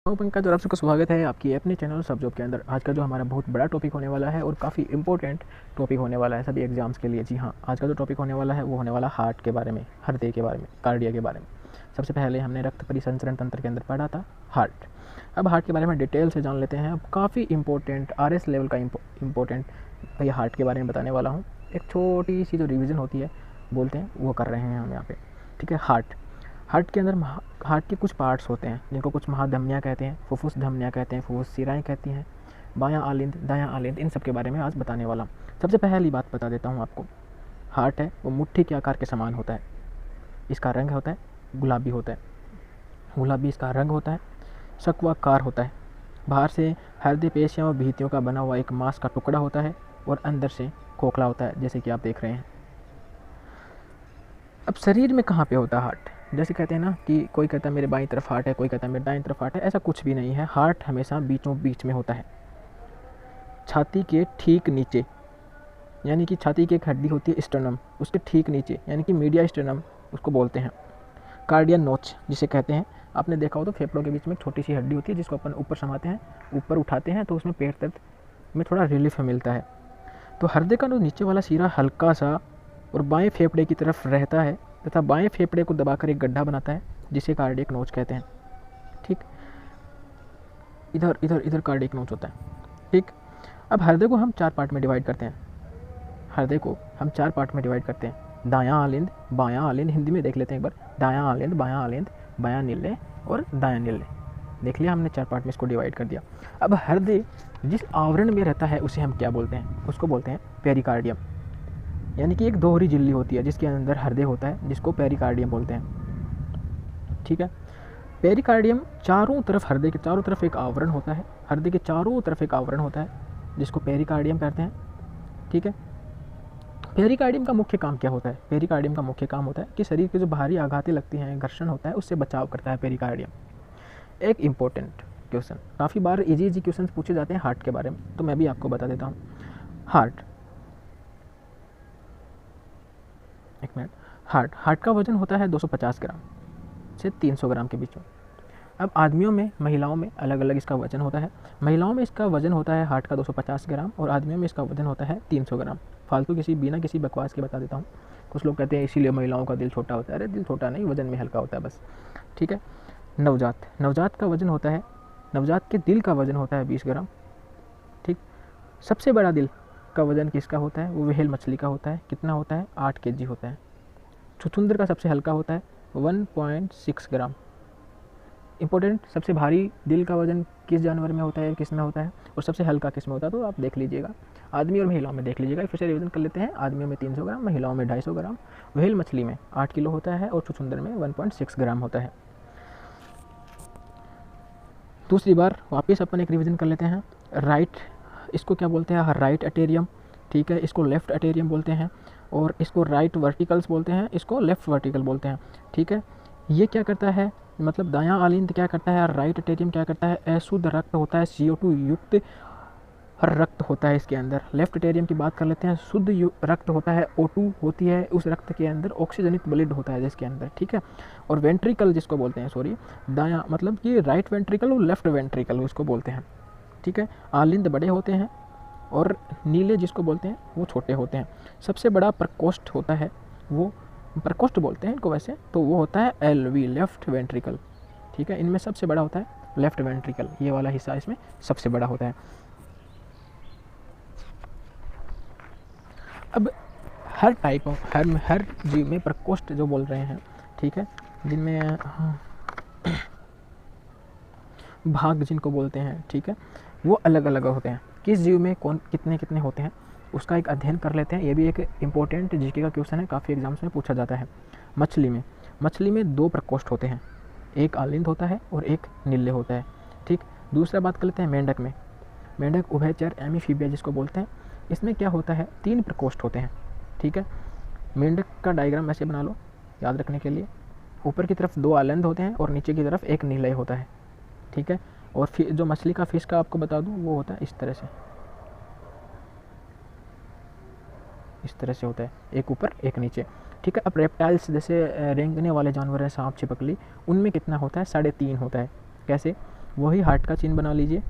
पंकज और आप सबका स्वागत है आपकी अपने चैनल सब जॉब के अंदर। आज का जो हमारा बहुत बड़ा टॉपिक होने वाला है और काफ़ी इंपॉर्टेंट टॉपिक होने वाला है सभी एग्जाम्स के लिए। जी हाँ, आज का जो टॉपिक होने वाला है वो होने वाला हार्ट के बारे में, हृदय के बारे में, कार्डिया के बारे में। सबसे पहले हमने रक्त परिसंचरण तंत्र के अंदर पढ़ा था हार्ट। अब हार्ट के बारे में डिटेल से जान लेते हैं। अब काफ़ी इंपॉर्टेंट RS लेवल का इम्पोर्टेंट ये हार्ट के बारे में बताने वाला हूँ। एक छोटी सी जो रिविज़न होती है बोलते हैं वो कर रहे हैं हम यहाँ पे। ठीक है, हार्ट के अंदर हार्ट के कुछ पार्ट्स होते हैं जिनको कुछ महाधमनियाँ कहते हैं, फुफ्फुस धमनियाँ कहते हैं, फुफ्फुस सिराएँ कहती हैं, बायां आलिंद, दायां आलिंद, इन सब के बारे में आज बताने वाला हूँ। सबसे पहली बात बता देता हूँ आपको, हार्ट है वो मुट्ठी के आकार के समान होता है। इसका रंग होता है गुलाबी होता है, गुलाबी इसका रंग होता है, शंक्वाकार होता है। बाहर से हृदय पेशियों और भित्तियों का बना हुआ एक मांस का टुकड़ा होता है और अंदर से खोखला होता है, जैसे कि आप देख रहे हैं। अब शरीर में कहाँ पे होता है हार्ट? जैसे कहते हैं ना कि कोई कहता है मेरे बाईं तरफ हार्ट है, कोई कहता है मेरे दाईं तरफ हार्ट है। ऐसा कुछ भी नहीं है। हार्ट हमेशा बीचों बीच में होता है, छाती के ठीक नीचे, यानी कि छाती की एक हड्डी होती है स्टर्नम, उसके ठीक नीचे यानी कि मीडिया स्टर्नम उसको बोलते हैं। कार्डियन नोच जिसे कहते हैं, आपने देखा हो तो फेफड़ों के बीच में एक छोटी सी हड्डी होती है जिसको अपन ऊपर समाते हैं, ऊपर उठाते हैं तो उसमें पेट दर्द में थोड़ा रिलीफ मिलता है। तो हृदय का जो नीचे वाला सिरा हल्का सा और बाएं फेफड़े की तरफ रहता है तथा बाएं फेफड़े को दबाकर एक गड्ढा बनाता है जिसे कार्डियक नोच कहते हैं। ठीक, इधर इधर इधर कार्डियक नोच होता है। ठीक, अब हृदय को हम 4 पार्ट में डिवाइड करते हैं। हृदय को हम 4 पार्ट में डिवाइड करते हैं, दायां आलिंद, बायां आलिंद। हिंदी में देख लेते हैं एक बार, दायां आलिंद, बायां नीले और दायां नीले। देख लिया हमने 4 पार्ट में इसको डिवाइड कर दिया। अब हृदय जिस आवरण में रहता है उसे हम क्या बोलते हैं? उसको बोलते हैं पेरिकार्डियम, यानी कि एक दोहरी झिल्ली होती है जिसके अंदर हृदय होता है, जिसको पेरिकार्डियम बोलते हैं। ठीक है, पेरिकार्डियम चारों तरफ, हृदय के चारों तरफ एक आवरण होता है, हृदय के चारों तरफ एक आवरण होता है जिसको पेरिकार्डियम कहते हैं। ठीक है, पेरिकार्डियम का मुख्य काम क्या होता है? पेरिकार्डियम का मुख्य काम होता है कि शरीर के जो बाहरी आघातें लगती हैं, घर्षण होता है, उससे बचाव करता है पेरिकार्डियम। एक इम्पोर्टेंट क्वेश्चन, काफ़ी बार इजी क्वेश्चन पूछे जाते हैं हार्ट के बारे में, तो मैं भी आपको बता देता हूँ। हार्ट, एक मिनट, हार्ट का वजन होता है 250 ग्राम से 300 ग्राम के बीच में। अब आदमियों में, महिलाओं में अलग अलग इसका वजन होता है। महिलाओं में इसका वजन होता है हार्ट का 250 ग्राम और आदमियों में इसका वजन होता है 300 ग्राम। फालतू बिना किसी बकवास के बता देता हूँ। कुछ लोग कहते हैं इसीलिए महिलाओं का दिल छोटा होता है। अरे दिल छोटा नहीं, वजन में हल्का होता है बस। ठीक है, नवजात का वजन होता है, नवजात के दिल का वजन होता है 20 ग्राम। ठीक, सबसे बड़ा दिल का वजन किसका होता है? वो व्हेल मछली का होता है। कितना होता है? 8 kg होता है। छुछुंदर का सबसे हल्का होता है 1.6 ग्राम। इंपॉर्टेंट, सबसे भारी दिल का वजन किस जानवर में होता है, किस में होता है, और सबसे हल्का किस में होता है? तो आप देख लीजिएगा, आदमी और महिलाओं में देख लीजिएगा। फिर से रिविजन कर लेते हैं। आदमियों में 300 ग्राम, महिलाओं में 250 ग्राम, व्हेल मछली में 8 किलो होता है और छुछुंदर में 1.6 ग्राम होता है। दूसरी बार वापस अपन एक रिविजन कर लेते हैं। राइट, इसको क्या बोलते हैं? राइट अटेरियम। ठीक है, इसको लेफ्ट अटेरियम बोलते हैं और इसको राइट वर्टिकल्स बोलते हैं, इसको लेफ्ट वर्टिकल बोलते हैं। ठीक है, ये क्या करता है, मतलब दायां आलिंद क्या करता है, राइट अटेरियम क्या करता है? अशुद्ध रक्त होता है, CO2 युक्त रक्त होता है इसके अंदर। लेफ्ट अटेरियम की बात कर लेते हैं, शुद्ध रक्त होता है, O2 होती है उस रक्त के अंदर, ऑक्सीजनित ब्लड होता है जिसके अंदर। ठीक है, और वेंट्रिकल जिसको बोलते हैं, सॉरी, दायां मतलब कि राइट वेंट्रिकल और लेफ्ट वेंट्रिकल उसको बोलते हैं। ठीक है, आलिंद बड़े होते हैं और नीले जिसको बोलते हैं वो छोटे होते हैं। सबसे बड़ा प्रकोष्ठ होता है, वो प्रकोष्ठ बोलते हैं इनको वैसे, तो वो होता है LV, लेफ्ट वेंट्रिकल। ठीक है, इनमें सबसे बड़ा होता है लेफ्ट वेंट्रिकल, ये वाला हिस्सा इसमें सबसे बड़ा होता है। अब हर टाइप ऑफ, हर जीव में प्रकोष्ठ जो बोल रहे हैं, ठीक है, जिनमें भाग जिनको बोलते हैं, ठीक है, वो अलग अलग होते हैं। किस जीव में कौन कितने कितने होते हैं उसका एक अध्ययन कर लेते हैं। ये भी एक इम्पोर्टेंट जीके का क्वेश्चन है, काफ़ी एग्जाम्स में पूछा जाता है। मछली में 2 प्रकोष्ठ होते हैं, एक आलिंद होता है और एक नीले होता है। ठीक, दूसरा बात कर लेते हैं मेंढक में। मेंढक उभयचर एमीफीबिया जिसको बोलते हैं, इसमें क्या होता है? 3 प्रकोष्ठ होते हैं। ठीक है, मेंढक का डायग्राम ऐसे बना लो याद रखने के लिए। ऊपर की तरफ 2 आलिंद होते हैं और नीचे की तरफ एक नीले होता है। ठीक है, और फिर जो मछली का फिश का आपको बता दूं वो होता है इस तरह से, इस तरह से होता है, एक ऊपर एक नीचे। ठीक है, अब रेप्टाइल्स जैसे रेंगने वाले जानवर हैं, सांप छिपकली, उनमें कितना होता है? 3.5 होता है। कैसे? वही हार्ट का चिन्ह बना लीजिए।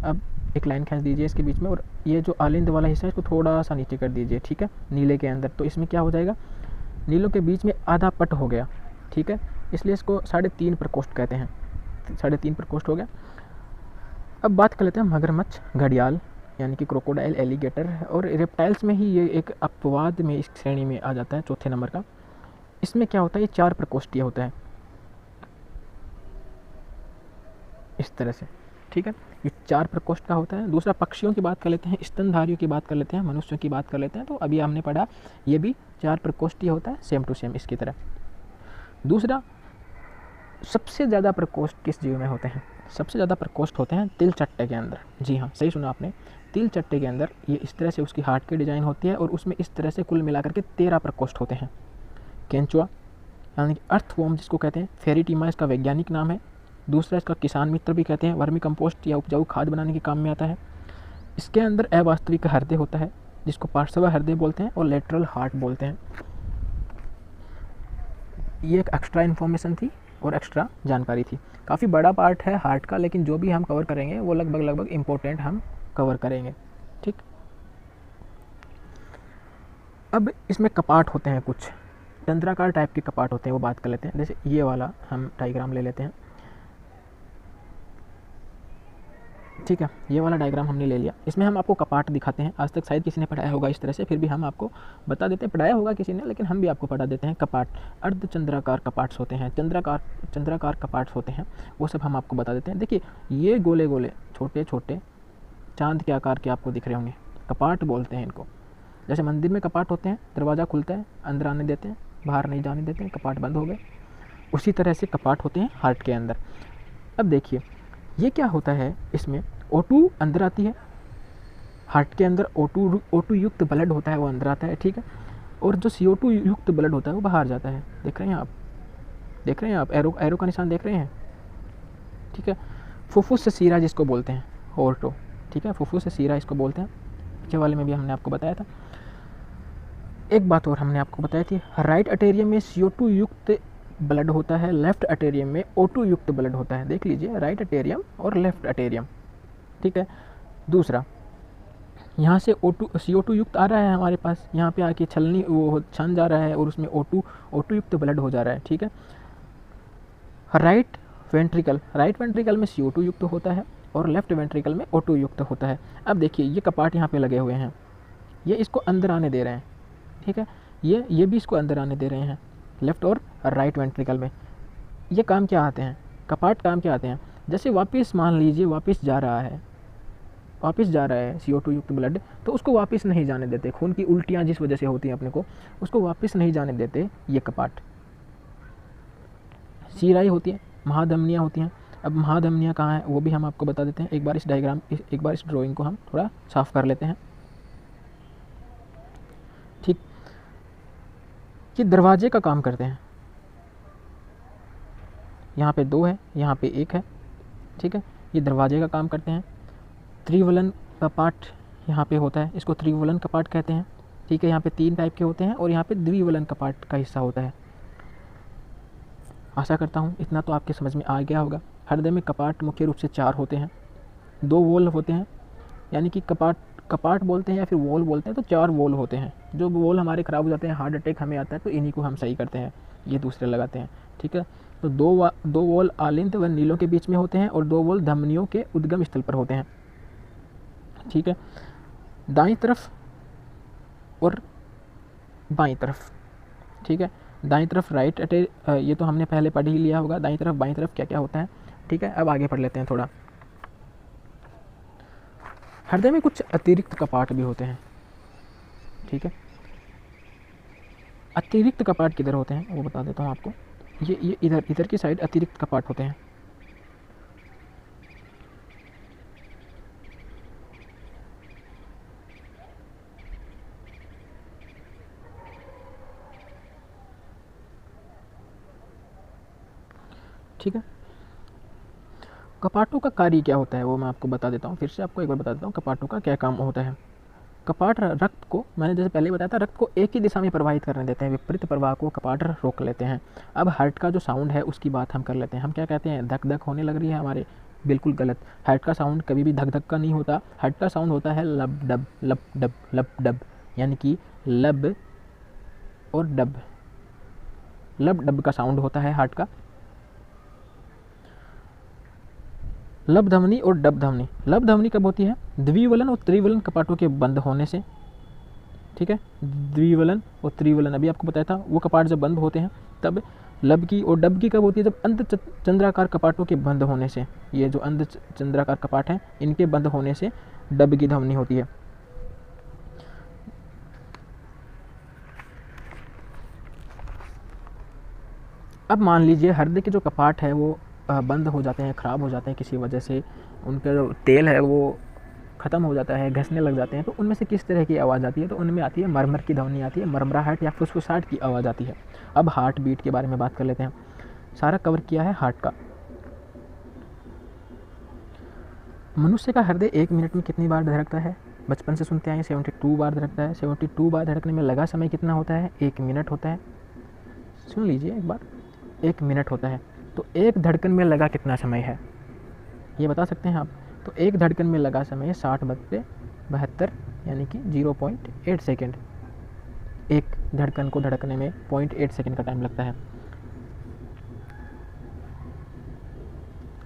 अब एक लाइन खींच दीजिए इसके बीच में, और ये जो आलिंद वाला हिस्सा है इसको थोड़ा सा नीचे कर दीजिए, ठीक है, नीले के अंदर। तो इसमें क्या हो जाएगा, नीलों के बीच में आधा पट हो गया, ठीक है, इसलिए इसको 3.5 प्रकोष्ठ कहते हैं। 3.5 प्रकोष्ठ हो गया। अब बात कर लेते हैं मगरमच्छ, घड़ियाल यानी कि क्रोकोडाइल, एलिगेटर, और रेप्टाइल्स में ही ये एक अपवाद में इस श्रेणी में आ जाता है, चौथे नंबर का। इसमें क्या होता है, ये 4 प्रकोष्ठीय होता है इस तरह से, ठीक है, ये 4 प्रकोष्ठ का होता है। दूसरा, पक्षियों की बात कर लेते हैं, स्तनधारियों की बात कर लेते हैं, मनुष्यों की बात कर लेते हैं। तो अभी हमने पढ़ा ये भी 4 प्रकोष्ठीय होता है, सेम टू सेम इसकी तरह। दूसरा, सबसे ज़्यादा प्रकोष्ठ किस जीव में होते हैं, सबसे ज़्यादा प्रकोष्ठ होते हैं तिल चट्टे के अंदर। जी हाँ, सही सुना आपने, तिल चट्टे के अंदर ये इस तरह से उसकी हार्ट की डिज़ाइन होती है, और उसमें इस तरह से कुल मिलाकर के 13 प्रकोष्ठ होते हैं। केंचुआ यानी कि अर्थवॉर्म जिसको कहते हैं, फेरिटीमा इसका वैज्ञानिक नाम है। दूसरा, इसका किसान मित्र भी कहते हैं, वर्मी कंपोस्ट या उपजाऊ खाद बनाने के काम में आता है। इसके अंदर अवास्तविक हृदय होता है जिसको पार्श्व हृदय बोलते हैं, और लेटरल हार्ट बोलते हैं। ये एक एक्स्ट्रा इन्फॉर्मेशन थी और एक्स्ट्रा जानकारी थी। काफ़ी बड़ा पार्ट है हार्ट का, लेकिन जो भी हम कवर करेंगे वो लगभग इम्पोर्टेंट हम कवर करेंगे, ठीक। अब इसमें कपाट होते हैं, कुछ चंद्राकार टाइप के कपाट होते हैं, वो बात कर लेते हैं। जैसे ये वाला हम डायग्राम ले लेते हैं, ठीक है, ये वाला डायग्राम हमने ले लिया। इसमें हम आपको कपाट दिखाते हैं। आज तक शायद किसी ने पढ़ाया होगा इस तरह से, फिर भी हम आपको बता देते हैं, पढ़ाया होगा किसी ने, लेकिन हम भी आपको पढ़ा देते हैं। कपाट अर्धचंद्राकार कपाट्स होते हैं, चंद्राकार कपाट्स होते हैं, वो सब हम आपको बता देते हैं। देखिए, ये गोले गोले छोटे छोटे चांद के आकार के आपको दिख रहे होंगे, कपाट बोलते हैं इनको। जैसे मंदिर में कपाट होते हैं, दरवाज़ा खुलता है, अंदर आने देते हैं, बाहर नहीं जाने देते हैं, कपाट बंद हो गए, उसी तरह से कपाट होते हैं हार्ट के अंदर। अब देखिए, ये क्या होता है, इसमें O2 अंदर आती है, हार्ट के अंदर O2 युक्त ब्लड होता है, वो अंदर आता है, ठीक है, और जो CO2 युक्त ब्लड होता है वो बाहर जाता है। देख रहे हैं आप, देख रहे हैं आप, एरो का निशान देख रहे हैं, ठीक है। फुफ्फुस से सीरा जिसको बोलते हैं, ओर्टो, ठीक है, फुफ्फुस से सीरा इसको बोलते हैं। पीछे वाले में भी हमने आपको बताया था। एक बात और हमने आपको बताई थी, राइट अटेरियम में CO2 युक्त ब्लड होता है, लेफ्ट अटेरियम में O2 युक्त ब्लड होता है। देख लीजिए, राइट अटेरियम और लेफ्ट अटेरियम, ठीक है। दूसरा, यहाँ से CO2 युक्त आ रहा है हमारे पास, यहाँ पे आके छन जा रहा है, और उसमें O2 युक्त ब्लड हो जा रहा है, ठीक है। राइट वेंट्रिकल में CO2 युक्त होता है, और लेफ्ट वेंट्रिकल में O2 युक्त होता है। अब देखिए, ये कपाट यहाँ पे लगे हुए हैं, ये इसको अंदर आने दे रहे हैं, ठीक है, ये भी इसको अंदर आने दे रहे हैं, लेफ्ट और राइट वेंट्रिकल में। ये काम क्या आते हैं, कपाट काम क्या आते हैं, जैसे वापस मान लीजिए वापस जा रहा है CO2 युक्त ब्लड, तो उसको वापस नहीं जाने देते। खून की उल्टियाँ जिस वजह से होती हैं अपने को, उसको वापस नहीं जाने देते ये कपाट। सीराई होती है, महाधमनियाँ होती हैं। अब महाधमनियाँ कहाँ हैं वो भी हम आपको बता देते हैं। एक बार इस ड्राइंग को हम थोड़ा साफ कर लेते हैं, ठीक। ये दरवाजे का काम करते हैं, यहाँ पे 2 है, यहाँ पे 1 है, ठीक है, ये दरवाजे का काम करते हैं। त्रिवलन कपाट यहाँ पे होता है, इसको त्रिवलन कपाट कहते हैं, ठीक है। यहाँ पे 3 टाइप के होते हैं, और यहाँ पे द्विवलन कपाट का हिस्सा होता है। आशा करता हूँ इतना तो आपके समझ में आ गया होगा। हृदय में कपाट मुख्य रूप से 4 होते हैं, 2 वॉल होते हैं, यानी कि कपाट बोलते हैं या फिर वॉल बोलते हैं, तो 4 वॉल होते हैं। जो वॉल हमारे ख़राब हो जाते हैं, हार्ट अटैक हमें आता है, तो इन्हीं को हम सही करते हैं, ये दूसरे लगाते हैं, ठीक है। तो 2 वॉल आलिंद व नीलों के बीच में होते हैं, और 2 वॉल धमनियों के उद्गम स्थल पर होते हैं, ठीक है। दाईं तरफ और बाईं तरफ, ठीक है। दाईं तरफ ये तो हमने पहले पढ़ ही लिया होगा, दाईं तरफ बाईं तरफ क्या क्या होता है, ठीक है। अब आगे पढ़ लेते हैं थोड़ा। हृदय में कुछ अतिरिक्त कपाट भी होते हैं, ठीक है। अतिरिक्त कपाट किधर होते हैं वो बता देता हूँ आपको। ये इधर की साइड अतिरिक्त कपाट होते हैं, ठीक है। कपाटों का कार्य क्या होता है वो मैं आपको बता देता हूँ, फिर से आपको एक बार बता देता हूँ कपाटों का क्या काम होता है। कपाट रक्त को, मैंने जैसे पहले बताया था, रक्त को एक ही दिशा में प्रवाहित करने देते हैं, विपरीत प्रवाह को कपाट रोक लेते हैं। अब हार्ट का जो साउंड है उसकी बात हम कर लेते हैं। हम क्या कहते हैं, धक धक होने लग रही है हमारे, बिल्कुल गलत। हार्ट का साउंड कभी भी धक धक का नहीं होता। हार्ट का साउंड होता है लब डब लब डब लब डब, यानी कि लब और डब, लब डब का साउंड होता है हार्ट का। लब धमनी और डब धमनी, लब धमनी कब होती है, द्विवलन और त्रिवलन कपाटों के बंद होने से, ठीक है। द्विवलन और त्रिवलन अभी आपको बताया था, वो कपाट जब बंद होते हैं तब लब की, और डब की कब होती है, जब अंध चंद्राकार कपाटों के बंद होने से। ये जो अंध चंद्राकार कपाट हैं इनके बंद होने से डब की ध्वनि होती है। अब मान लीजिए हृदय के जो कपाट है वो बंद हो जाते हैं, ख़राब हो जाते हैं किसी वजह से, उनका जो तेल है वो ख़त्म हो जाता है, घसने लग जाते हैं, तो उनमें से किस तरह की आवाज़ आती है, तो उनमें आती है मरमर की ध्वनि आती है, मरमराहट या फुसफुसाहट की आवाज़ आती है। अब हार्ट बीट के बारे में बात कर लेते हैं। सारा कवर किया है हार्ट का। मनुष्य का हृदय 1 मिनट में कितनी बार धड़कता है, बचपन से सुनते आए 72 बार धड़कता है। 72 बार धड़कने में लगा समय कितना होता है, 1 मिनट होता है। सुन लीजिए एक बार, 1 मिनट होता है। तो एक धड़कन में लगा कितना समय है, ये बता सकते हैं आप। तो एक धड़कन में लगा समय 60/72 यानी कि 0.8 सेकेंड। एक धड़कन को धड़कने में 0.8 सेकेंड का टाइम लगता है।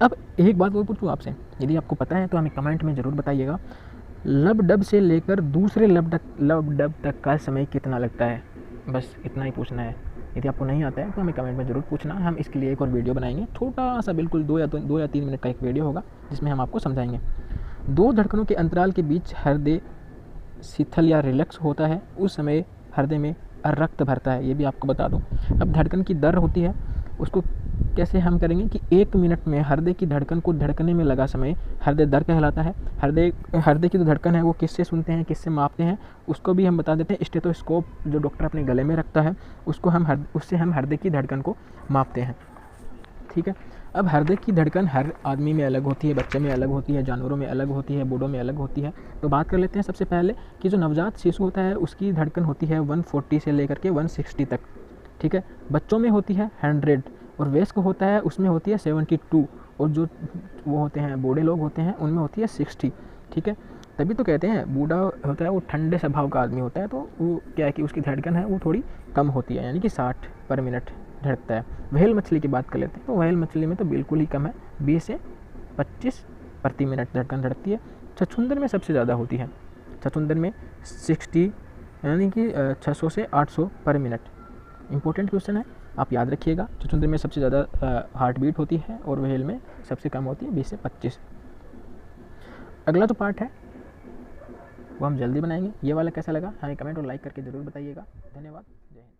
अब एक बात वो पूछूँ आपसे, यदि आपको पता है तो हमें कमेंट में ज़रूर बताइएगा, लब डब से लेकर दूसरे लब डब तक का समय कितना लगता है, बस इतना ही पूछना है। यदि आपको नहीं आता है तो हमें कमेंट में ज़रूर पूछना, हम इसके लिए एक और वीडियो बनाएंगे, छोटा सा, बिल्कुल 2 या 3 मिनट का एक वीडियो होगा जिसमें हम आपको समझाएंगे। 2 धड़कनों के अंतराल के बीच हृदय शिथिल या रिलैक्स होता है, उस समय हृदय में रक्त भरता है, ये भी आपको बता दूं। अब धड़कन की दर होती है, उसको कैसे हम करेंगे कि 1 मिनट में हृदय की धड़कन को धड़कने में लगा समय हृदय दर कहलाता है। हृदय की जो धड़कन है वो किससे सुनते हैं, किससे मापते हैं, उसको भी हम बता देते हैं। स्टेथोस्कोप जो डॉक्टर अपने गले में रखता है उसको उससे हम हृदय की धड़कन को मापते हैं, ठीक है। अब हृदय की धड़कन हर आदमी में अलग होती है, बच्चे में अलग होती है, जानवरों में अलग होती है, बूढ़ों में अलग होती है। तो बात कर लेते हैं सबसे पहले कि जो नवजात शिशु होता है उसकी धड़कन होती है 140 से लेकर के 160 तक, ठीक है। बच्चों में होती है 100, और वयस्क होता है उसमें होती है 72, और जो वो होते हैं बूढ़े लोग होते हैं उनमें होती है 60, ठीक है। तभी तो कहते हैं बूढ़ा होता है वो ठंडे स्वभाव का आदमी होता है, तो वो क्या है कि उसकी धड़कन है वो थोड़ी कम होती है, यानी कि 60 पर मिनट धड़कता है। व्हेल मछली की बात कर लेते हैं, तो व्हेल मछली में तो बिल्कुल ही कम है, 20 से 25 प्रति मिनट धड़कन धड़कती है। छछूंदर में सबसे ज़्यादा होती है, छछूंदर में 60 यानी कि 600 से 800 पर मिनट। इंपॉर्टेंट क्वेश्चन है, आप याद रखिएगा। छछूंदर में सबसे ज़्यादा हार्ट बीट होती है और व्हेल में सबसे कम होती है 20 से 25। अगला जो पार्ट है वो हम जल्दी बनाएंगे। ये वाला कैसा लगा हमें कमेंट और लाइक करके ज़रूर बताइएगा। धन्यवाद, जय हिंद।